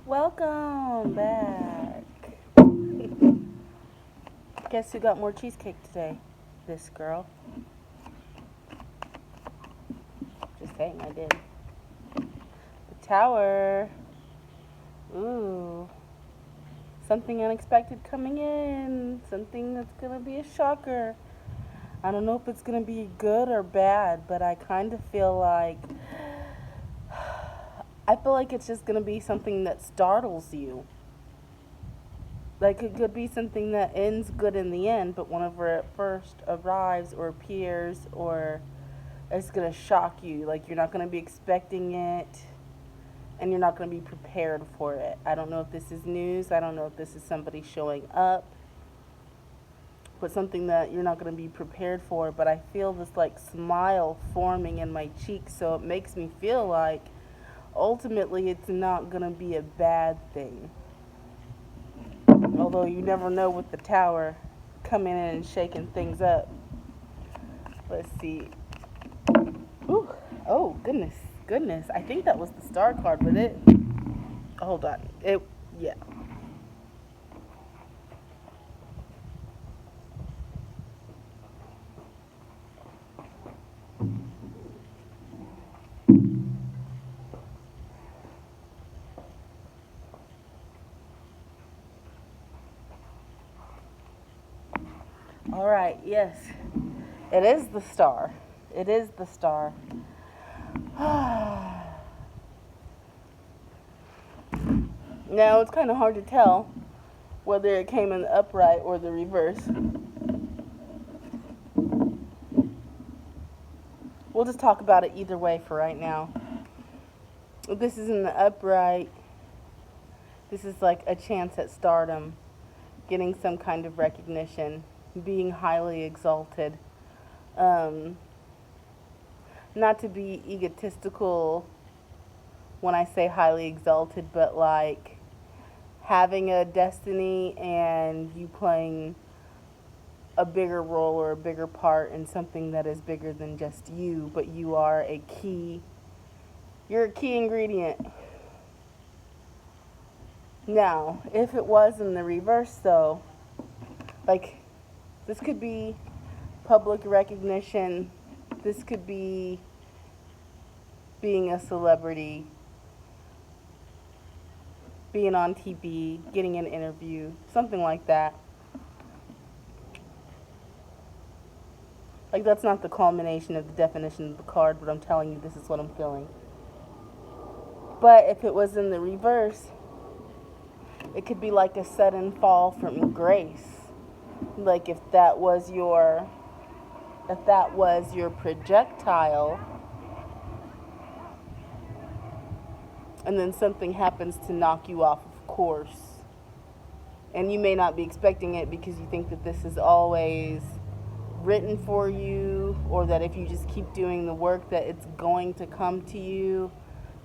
Welcome back. Guess who got more cheesecake today? This girl. Just saying, I did. The tower. Ooh. Something unexpected coming in. Something that's gonna be a shocker. I don't know if it's gonna be good or bad, but I kind of feel like it's just gonna be something that startles you. Like it could be something that ends good in the end, but whenever it first arrives or appears, or it's gonna shock you. Like you're not gonna be expecting it, and you're not gonna be prepared for it. I don't know if this is news. I don't know if this is somebody showing up, but something that you're not gonna be prepared for. But I feel this like smile forming in my cheeks, so it makes me feel like ultimately it's not gonna be a bad thing. Although you never know with the tower coming in and shaking things up. Let's see. Ooh. Oh, goodness. I think that was the star card, but it. Hold on. Yeah. All right, yes. It is the star. It is the star. Now, it's kind of hard to tell whether it came in the upright or the reverse. We'll just talk about it either way for right now. If this is in the upright, this is like a chance at stardom, getting some kind of recognition, being highly exalted. Not to be egotistical when I say highly exalted, but like having a destiny and you playing a bigger role or a bigger part in something that is bigger than just you, but you're a key ingredient. Now, if it was in the reverse though, like this could be public recognition, this could be being a celebrity, being on TV, getting an interview, something like that. Like that's not the culmination of the definition of the card, but I'm telling you this is what I'm feeling. But if it was in the reverse, it could be like a sudden fall from grace. Like if that was your projectile, and then something happens to knock you off of course. And you may not be expecting it because you think that this is always written for you, or that if you just keep doing the work that it's going to come to you.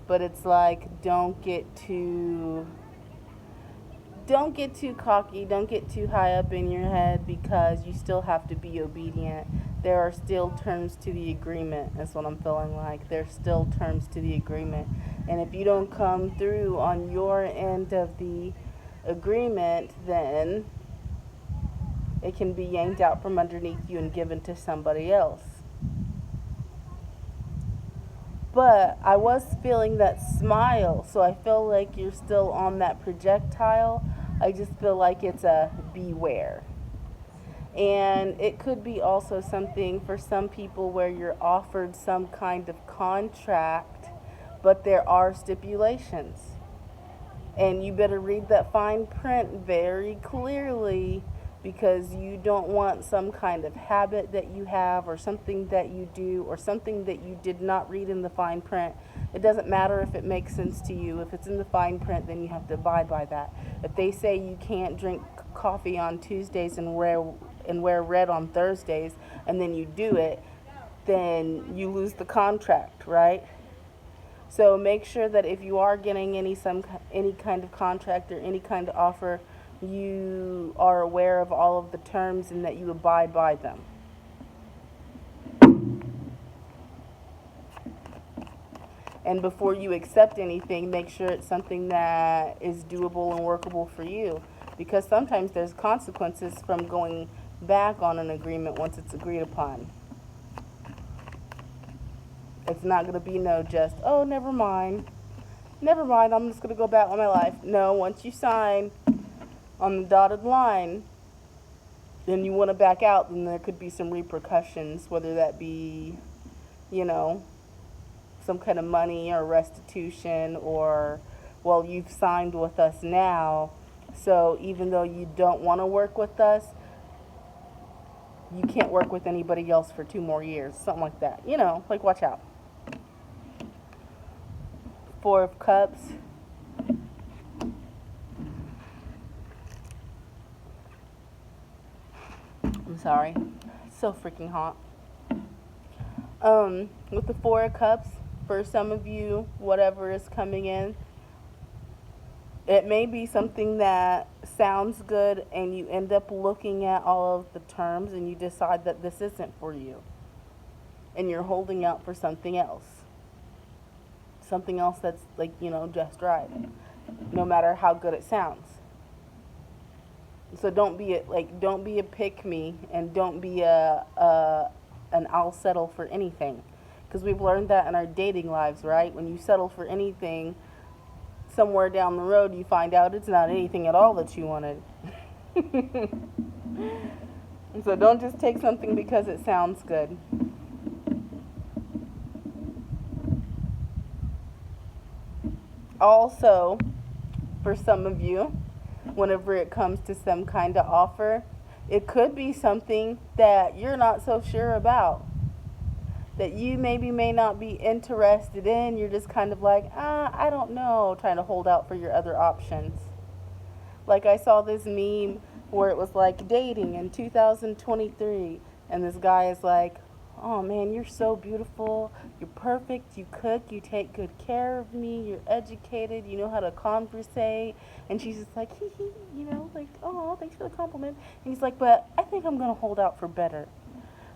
But it's like don't get too cocky, don't get too high up in your head, because you still have to be obedient. There are still terms to the agreement. That's what I'm feeling like. There's still terms to the agreement. And if you don't come through on your end of the agreement, then it can be yanked out from underneath you and given to somebody else. But I was feeling that smile, so I feel like you're still on that projectile. I just feel like it's a beware. And it could be also something for some people where you're offered some kind of contract, but there are stipulations. And you better read that fine print very clearly, because you don't want some kind of habit that you have, or something that you do, or something that you did not read in the fine print. It doesn't matter if it makes sense to you. If it's in the fine print, then you have to abide by that. If they say you can't drink coffee on Tuesdays and wear red on Thursdays, and then you do it, then you lose the contract, right? So make sure that if you are getting any kind of contract or any kind of offer, you are aware of all of the terms and that you abide by them. And before you accept anything, make sure it's something that is doable and workable for you. Because sometimes there's consequences from going back on an agreement once it's agreed upon. It's not going to be no just, oh, never mind. Never mind, I'm just going to go back on my life. No, once you sign on the dotted line, then you want to back out, then there could be some repercussions, whether that be, you know, some kind of money or restitution, or, well, you've signed with us now, so even though you don't want to work with us, you can't work with anybody else for 2 more years, something like that. You know, like, watch out. Four of Cups. I'm sorry. It's so freaking hot. With the Four of Cups, for some of you, whatever is coming in, it may be something that sounds good and you end up looking at all of the terms and you decide that this isn't for you. And you're holding out for something else. Something else that's, like, you know, just right. No matter how good it sounds. So don't be a pick me, and don't be an I'll settle for anything. Because we've learned that in our dating lives, right? When you settle for anything, somewhere down the road you find out it's not anything at all that you wanted. And so don't just take something because it sounds good. Also, for some of you, whenever it comes to some kind of offer, it could be something that you're not so sure about, that you maybe may not be interested in. You're just kind of like, I don't know, trying to hold out for your other options. Like, I saw this meme where it was like dating in 2023, and this guy is like, oh man, you're so beautiful, you're perfect, you cook, you take good care of me, you're educated, you know how to conversate. And she's just like, hee hee, you know, like, oh, thanks for the compliment. And he's like, but I think I'm going to hold out for better.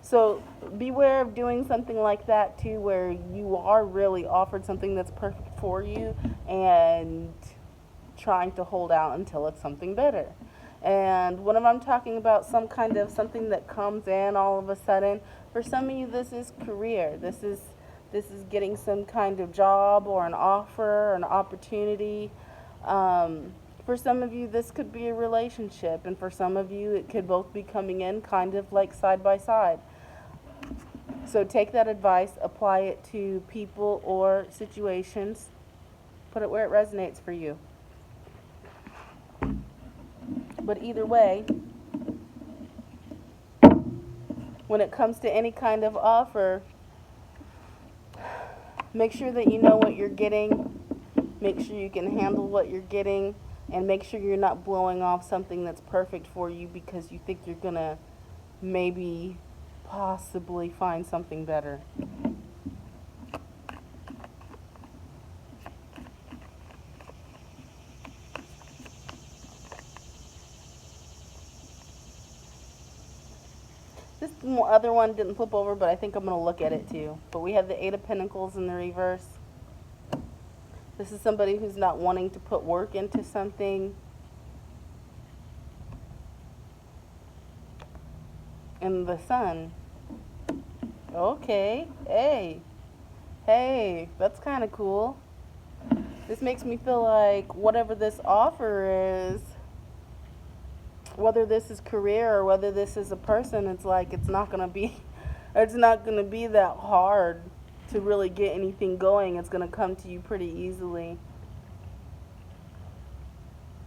So beware of doing something like that too, where you are really offered something that's perfect for you and trying to hold out until it's something better. And when I'm talking about some kind of something that comes in all of a sudden, for some of you this is career. This is getting some kind of job or an offer or an opportunity. For some of you this could be a relationship, and for some of you it could both be coming in kind of like side by side. So take that advice, apply it to people or situations, put it where it resonates for you. But either way, when it comes to any kind of offer, make sure that you know what you're getting, make sure you can handle what you're getting, and make sure you're not blowing off something that's perfect for you because you think you're gonna maybe possibly find something better. This other one didn't flip over, but I think I'm going to look at it too. But we have the Eight of Pentacles in the reverse. This is somebody who's not wanting to put work into something. And the Sun. Okay. Hey, that's kind of cool. This makes me feel like whatever this offer is, whether this is career or whether this is a person, it's like it's not gonna be that hard to really get anything going. It's gonna come to you pretty easily,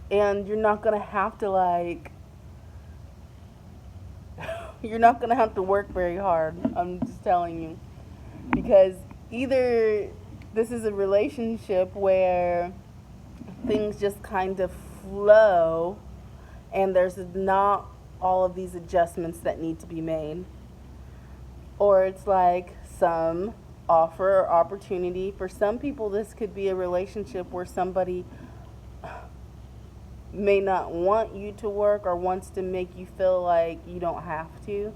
and you're not gonna have to you're not gonna have to work very hard. I'm just telling you, because either this is a relationship where things just kind of flow and there's not all of these adjustments that need to be made. Or it's like some offer or opportunity. For some people, this could be a relationship where somebody may not want you to work or wants to make you feel like you don't have to.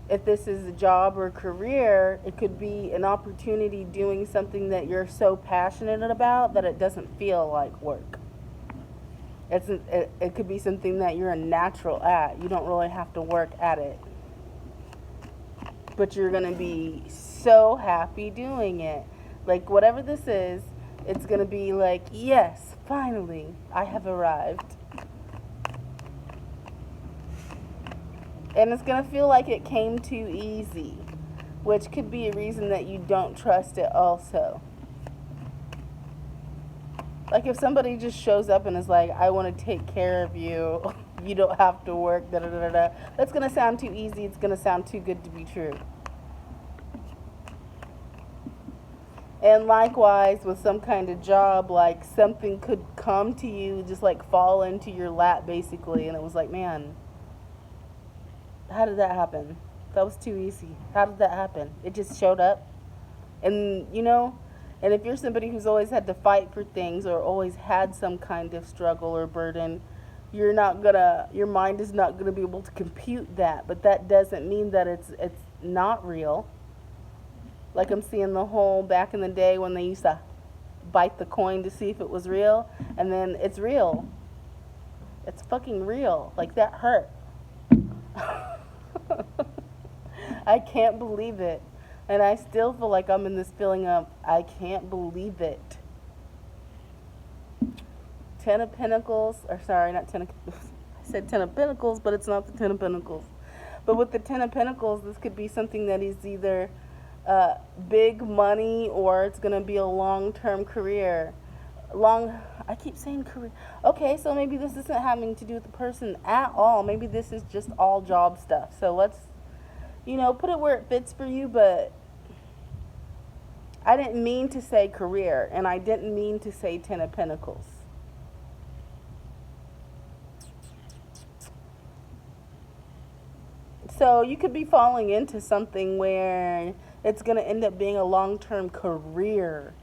if this is a job or career, it could be an opportunity doing something that you're so passionate about that it doesn't feel like work. It could be something that you're a natural at. You don't really have to work at it. But you're going to be so happy doing it. Like, whatever this is, it's going to be like, yes, finally, I have arrived. And it's going to feel like it came too easy, which could be a reason that you don't trust it also. Like, if somebody just shows up and is like, I want to take care of you, you don't have to work, da da da da, that's going to sound too easy, it's going to sound too good to be true. And likewise, with some kind of job, like, something could come to you, just like fall into your lap basically, and it was like, man, how did that happen? That was too easy. How did that happen? It just showed up. And, and if you're somebody who's always had to fight for things or always had some kind of struggle or burden, your mind is not gonna be able to compute that. But that doesn't mean that it's not real. Like, I'm seeing the whole back in the day when they used to bite the coin to see if it was real, and then it's real. It's fucking real. Like, that hurt. I can't believe it. And I still feel like I'm in this feeling of, I can't believe it. Ten of Pentacles, or sorry, not Ten of, I said Ten of Pentacles, but it's not the Ten of Pentacles. But with the Ten of Pentacles, this could be something that is either big money or it's going to be a long-term career. I keep saying career. Okay, so maybe this isn't having to do with the person at all. Maybe this is just all job stuff. So let's, put it where it fits for you, but I didn't mean to say career, and I didn't mean to say Ten of Pentacles. So you could be falling into something where it's going to end up being a long-term career.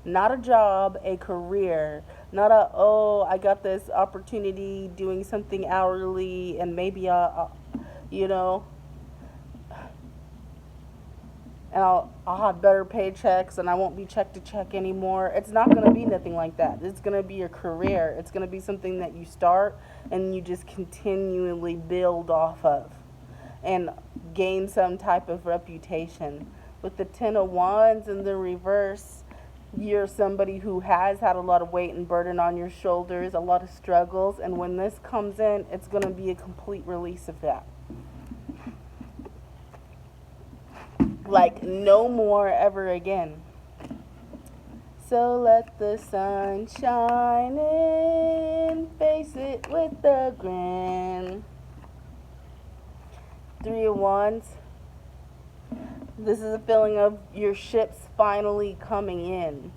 Not a job, a career. Not I got this opportunity doing something hourly and maybe and I'll have better paychecks and I won't be check to check anymore. It's not going to be nothing like that. It's going to be a career. It's going to be something that you start and you just continually build off of and gain some type of reputation. With the Ten of Wands in the reverse, you're somebody who has had a lot of weight and burden on your shoulders, a lot of struggles, and when this comes in, it's going to be a complete release of that. Like, no more ever again. So let the sun shine in, face it with a grin. Three of Wands. This is a feeling of your ships finally coming in.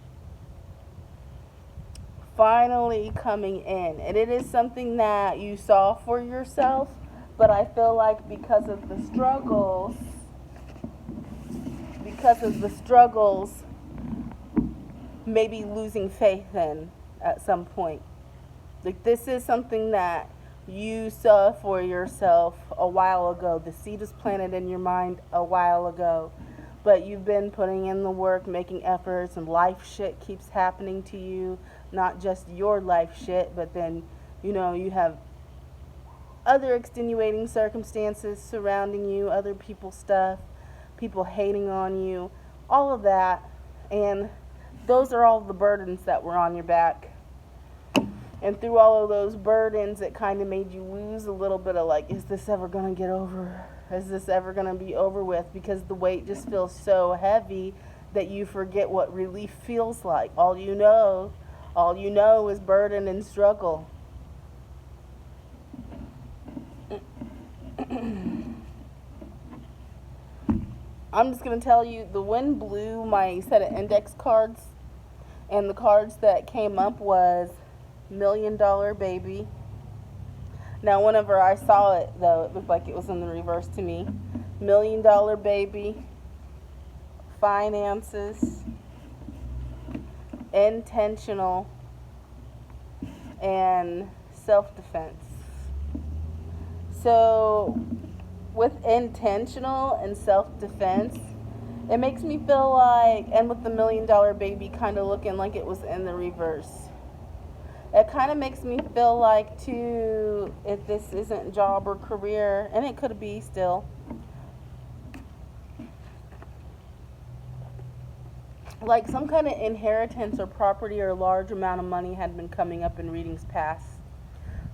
Finally coming in. And it is something that you saw for yourself, but I feel like because of the struggles, maybe losing faith in at some point. Like, this is something that you saw for yourself a while ago. The seed was planted in your mind a while ago, but you've been putting in the work, making efforts, and life shit keeps happening to you. Not just your life shit, but then, you have other extenuating circumstances surrounding you, other people's stuff, people hating on you, all of that. And those are all the burdens that were on your back. And through all of those burdens, it kind of made you lose a little bit of like, is this ever going to get over? Is this ever going to be over with? Because the weight just feels so heavy that you forget what relief feels like. All you know is burden and struggle. I'm just going to tell you, the wind blew my set of index cards, and the cards that came up was $1 Million Baby. Now, whenever I saw it, though, it looked like it was in the reverse to me. $1 Million Baby, finances, intentional, and self-defense. So with intentional and self-defense, it makes me feel like, and with the $1 million baby kind of looking like it was in the reverse, it kind of makes me feel like, too, if this isn't job or career, and it could be still, like some kind of inheritance or property or large amount of money had been coming up in readings past.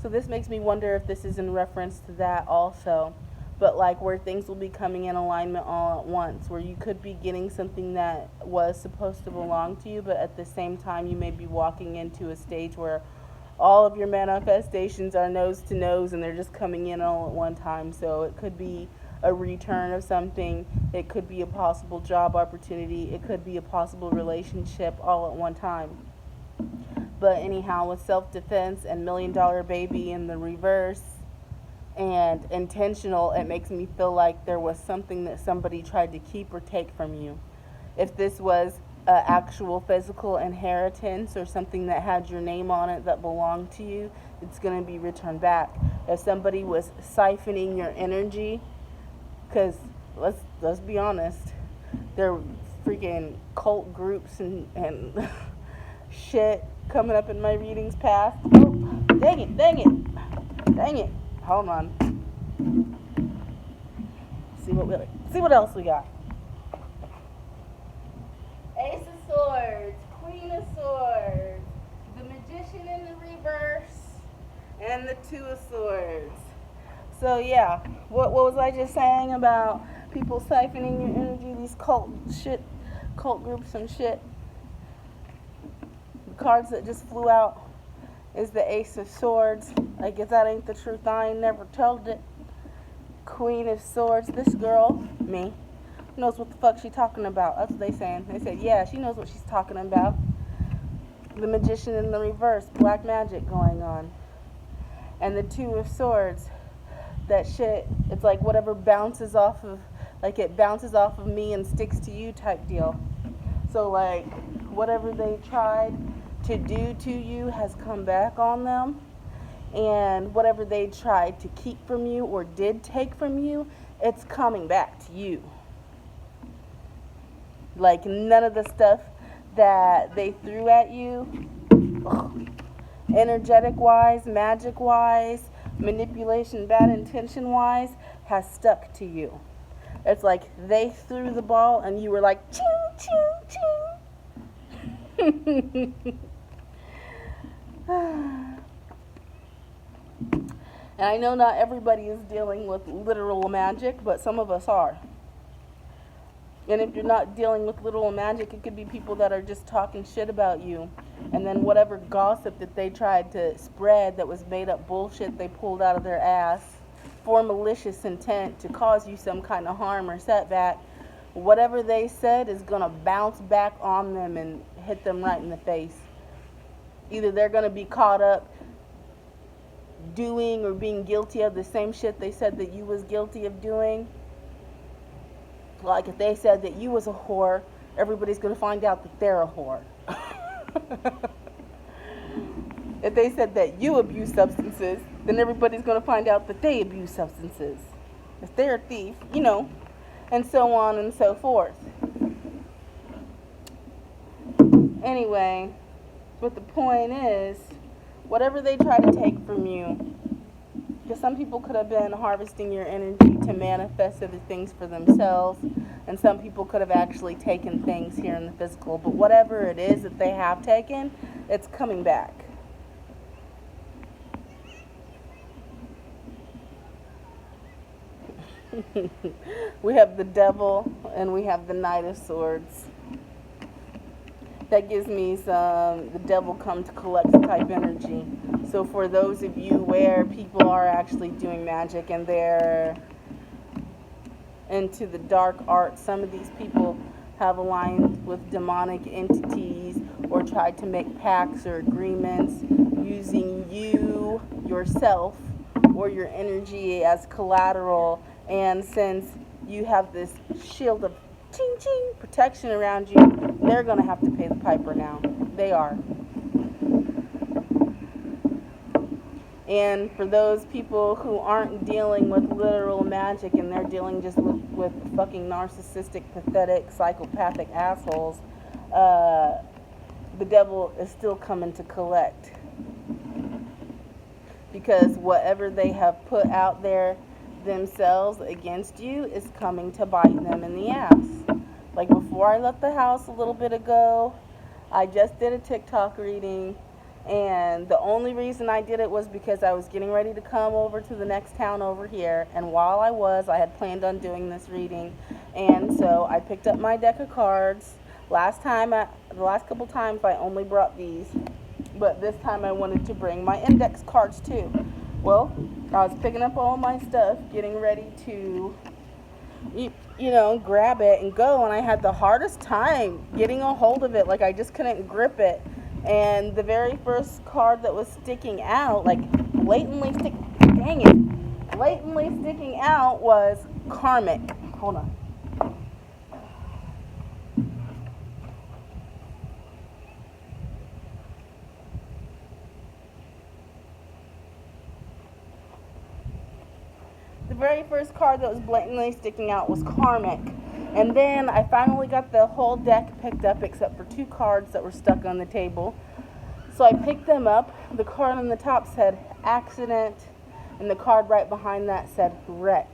So this makes me wonder if this is in reference to that also. But like where things will be coming in alignment all at once, where you could be getting something that was supposed to belong to you, but at the same time you may be walking into a stage where all of your manifestations are nose to nose and they're just coming in all at one time. So it could be a return of something, it could be a possible job opportunity, it could be a possible relationship all at one time. But anyhow, with self-defense and $1 million baby in the reverse and intentional, it makes me feel like there was something that somebody tried to keep or take from you. If this was an actual physical inheritance or something that had your name on it that belonged to you, it's going to be returned back. If somebody was siphoning your energy, because let's be honest, there are freaking cult groups and shit coming up in my readings past. Oh, dang it. Hold on. See what else we got. Ace of Swords, Queen of Swords, the Magician in the reverse, and the Two of Swords. So yeah, what was I just saying about people siphoning your energy, these cult groups and shit? The cards that just flew out is the Ace of Swords. I guess that ain't the truth, I ain't never told it. Queen of Swords, this girl, me, knows what the fuck she talking about. That's what they saying. They said, yeah, she knows what she's talking about. The Magician in the reverse, black magic going on. And the Two of Swords, that shit, it's like whatever bounces off of, like it bounces off of me and sticks to you type deal. So like whatever they tried to do to you has come back on them, and whatever they tried to keep from you or did take from you, it's coming back to you. Like none of the stuff that they threw at you, energetic wise, magic wise, manipulation, bad intention wise, has stuck to you. It's like they threw the ball and you were like ching ching ching. And I know not everybody is dealing with literal magic, but some of us are. And if you're not dealing with literal magic, it could be people that are just talking shit about you. And then whatever gossip that they tried to spread that was made up bullshit they pulled out of their ass for malicious intent to cause you some kind of harm or setback, whatever they said is going to bounce back on them and hit them right in the face. Either they're going to be caught up doing or being guilty of the same shit they said that you was guilty of doing. Like if they said that you was a whore, everybody's going to find out that they're a whore. If they said that you abuse substances, then everybody's going to find out that they abuse substances. If they're a thief, you know, and so on and so forth. Anyway, but the point is, whatever they try to take from you, because some people could have been harvesting your energy to manifest other things for themselves, and some people could have actually taken things here in the physical, but whatever it is that they have taken, it's coming back. We have the Devil and we have the Knight of Swords. That gives me some the devil come to collect type energy. So for those of you where people are actually doing magic and they're into the dark arts, some of these people have aligned with demonic entities or tried to make pacts or agreements using you, yourself, or your energy as collateral. And since you have this shield of ching ching protection around you, they're going to have to pay the piper now. They are. And for those people who aren't dealing with literal magic and they're dealing just with fucking narcissistic, pathetic, psychopathic assholes, the devil is still coming to collect. Because whatever they have put out there themselves against you is coming to bite them in the ass. Like before I left the house a little bit ago, I just did a TikTok reading, and the only reason I did it was because I was getting ready to come over to the next town over here, and while I had planned on doing this reading, and so I picked up my deck of cards. The last couple times I only brought these, but this time I wanted to bring my index cards too. Well, I was picking up all my stuff, getting ready to, grab it and go, and I had the hardest time getting a hold of it. Like, I just couldn't grip it. And the very first card that was sticking out, like blatantly sticking out was karmic. Hold on. The very first card that was blatantly sticking out was karmic. And then I finally got the whole deck picked up except for 2 cards that were stuck on the table. So I picked them up. The card on the top said accident, and the card right behind that said wreck.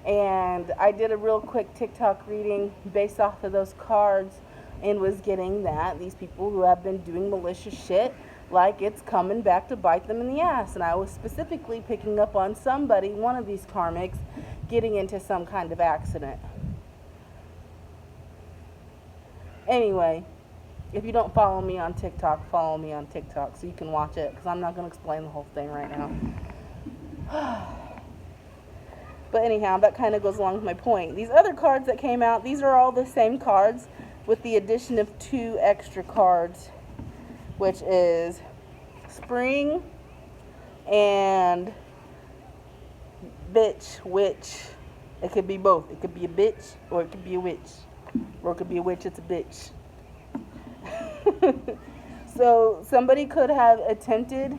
And I did a real quick TikTok reading based off of those cards and was getting that these people who have been doing malicious shit, like, it's coming back to bite them in the ass. And I was specifically picking up on somebody, one of these karmics, getting into some kind of accident. Anyway, if you don't follow me on TikTok, follow me on TikTok so you can watch it, because I'm not going to explain the whole thing right now. But anyhow, that kind of goes along with my point. These other cards that came out, these are all the same cards with the addition of 2 extra cards, which is spring and bitch, witch. It could be both. It could be a bitch or it could be a witch. Or it could be a witch, it's a bitch. So somebody could have attempted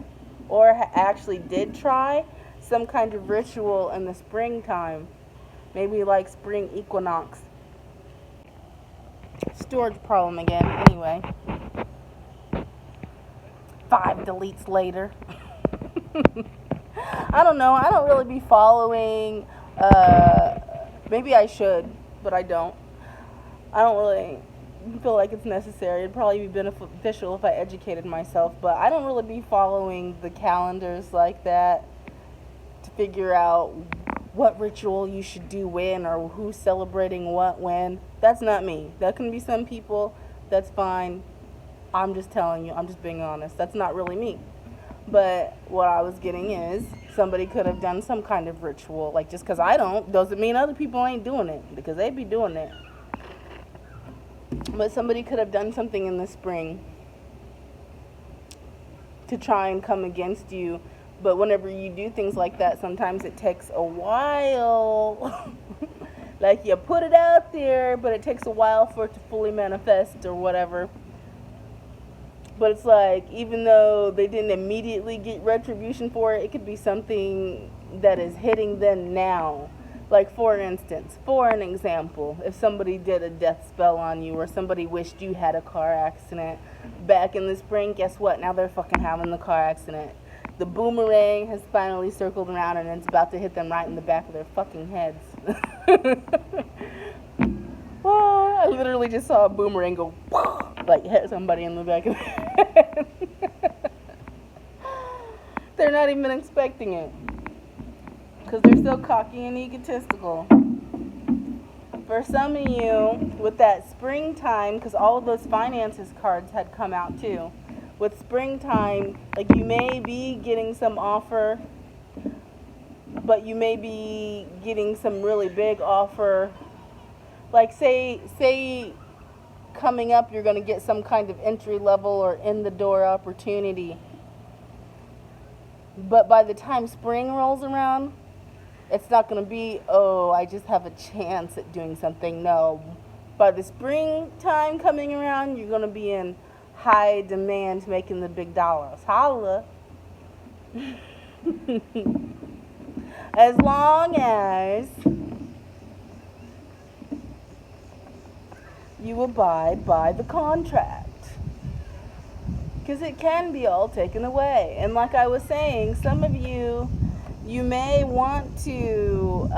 or actually did try some kind of ritual in the springtime. Maybe like spring equinox. Storage problem again. Anyway. 5 deletes later. I don't know. I don't really be following. Maybe I should, but I don't. I don't really feel like it's necessary. It'd probably be beneficial if I educated myself, but I don't really be following the calendars like that to figure out what ritual you should do when or who's celebrating what when. That's not me. That can be some people. That's fine. I'm just telling you. I'm just being honest. That's not really me. But what I was getting is somebody could have done some kind of ritual. Like, just because I don't doesn't mean other people ain't doing it, because they be doing it. But somebody could have done something in the spring to try and come against you. But whenever you do things like that, sometimes it takes a while. Like, you put it out there, but it takes a while for it to fully manifest or whatever. But it's like, even though they didn't immediately get retribution for it, it could be something that is hitting them now. Like, for instance, for an example, if somebody did a death spell on you or somebody wished you had a car accident back in the spring, guess what? Now they're fucking having the car accident. The boomerang has finally circled around and it's about to hit them right in the back of their fucking heads. Oh, I literally just saw a boomerang go, like, hit somebody in the back of their head. They're not even expecting it, because they're so cocky and egotistical. For some of you, with that springtime, because all of those finances cards had come out too. With springtime, like, you may be getting some offer, but you may be getting some really big offer. Like, say coming up you're going to get some kind of entry level or in the door opportunity. But by the time spring rolls around, it's not going to be, oh, I just have a chance at doing something. No. By the springtime coming around, you're going to be in high demand, making the big dollars. Holla. As long as you abide by the contract. Because it can be all taken away. And like I was saying, some of you, you may want to,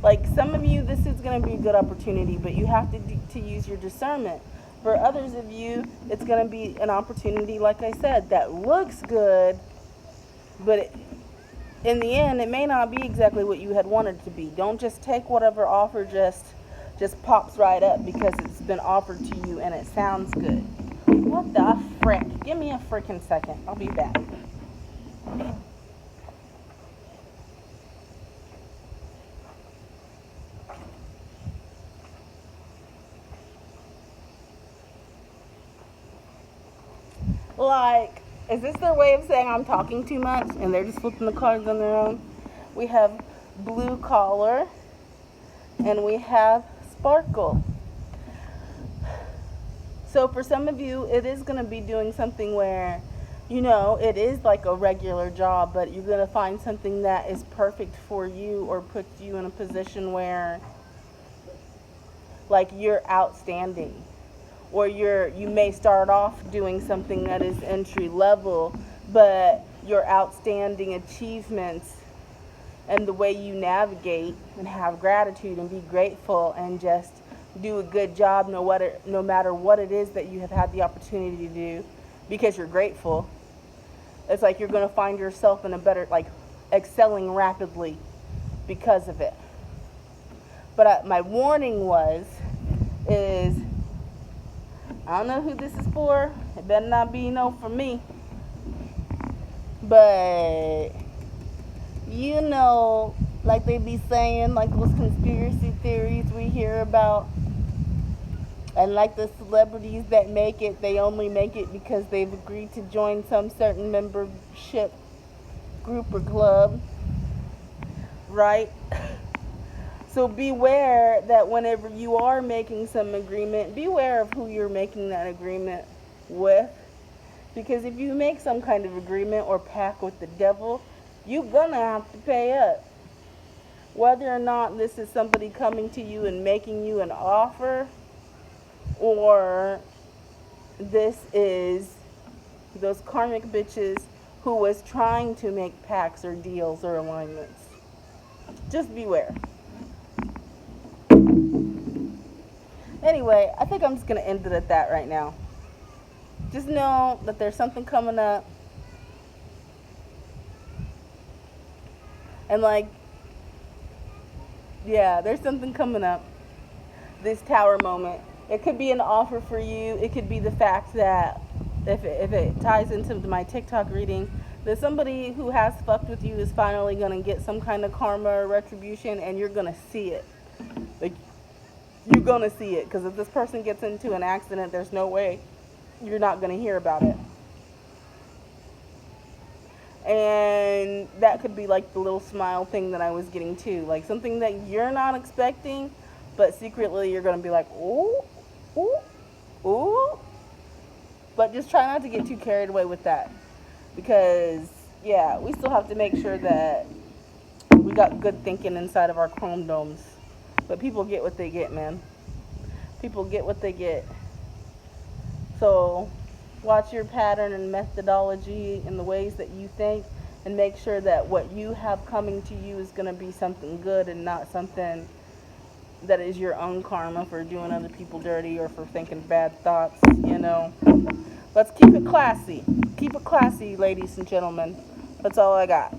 like some of you, this is going to be a good opportunity, but you have to use your discernment. For others of you, it's going to be an opportunity, like I said, that looks good, but in the end, it may not be exactly what you had wanted it to be. Don't just take whatever offer just pops right up because it's been offered to you and it sounds good. What the frick? Give me a freaking second. I'll be back. Like, is this their way of saying I'm talking too much and they're just flipping the cards on their own? We have blue collar and we have sparkle. So for some of you, it is going to be doing something where, you know, it is like a regular job, but you're going to find something that is perfect for you or puts you in a position where, like, you're outstanding. Or you may start off doing something that is entry level, but your outstanding achievements and the way you navigate and have gratitude and be grateful and just do a good job no matter what it is that you have had the opportunity to do because you're grateful. It's like you're going to find yourself in a better, like, excelling rapidly because of it. But my warning is, I don't know who this is for. It better not be no for me. But, you know, like they be saying, like those conspiracy theories we hear about. And like the celebrities that make it, they only make it because they've agreed to join some certain membership group or club. Right? So beware that whenever you are making some agreement, beware of who you're making that agreement with. Because if you make some kind of agreement or pact with the devil, you're going to have to pay up. Whether or not this is somebody coming to you and making you an offer, or this is those karmic bitches who was trying to make pacts or deals or alignments. Just beware. Anyway, I think I'm just going to end it at that right now. Just know that there's something coming up. And like, yeah, there's something coming up. This tower moment. It could be an offer for you. It could be the fact that, if it ties into my TikTok reading, that somebody who has fucked with you is finally going to get some kind of karma or retribution, and you're going to see it. Like, you're going to see it. Because if this person gets into an accident, there's no way you're not going to hear about it. And that could be like the little smile thing that I was getting too. Like something that you're not expecting, but secretly you're going to be like, ooh, ooh, ooh. But just try not to get too carried away with that. Because, yeah, we still have to make sure that we got good thinking inside of our chrome domes. But people get what they get, man. People get what they get. So watch your pattern and methodology in the ways that you think, and make sure that what you have coming to you is going to be something good and not something that is your own karma for doing other people dirty or for thinking bad thoughts, you know. Let's keep it classy. Keep it classy, ladies and gentlemen. That's all I got.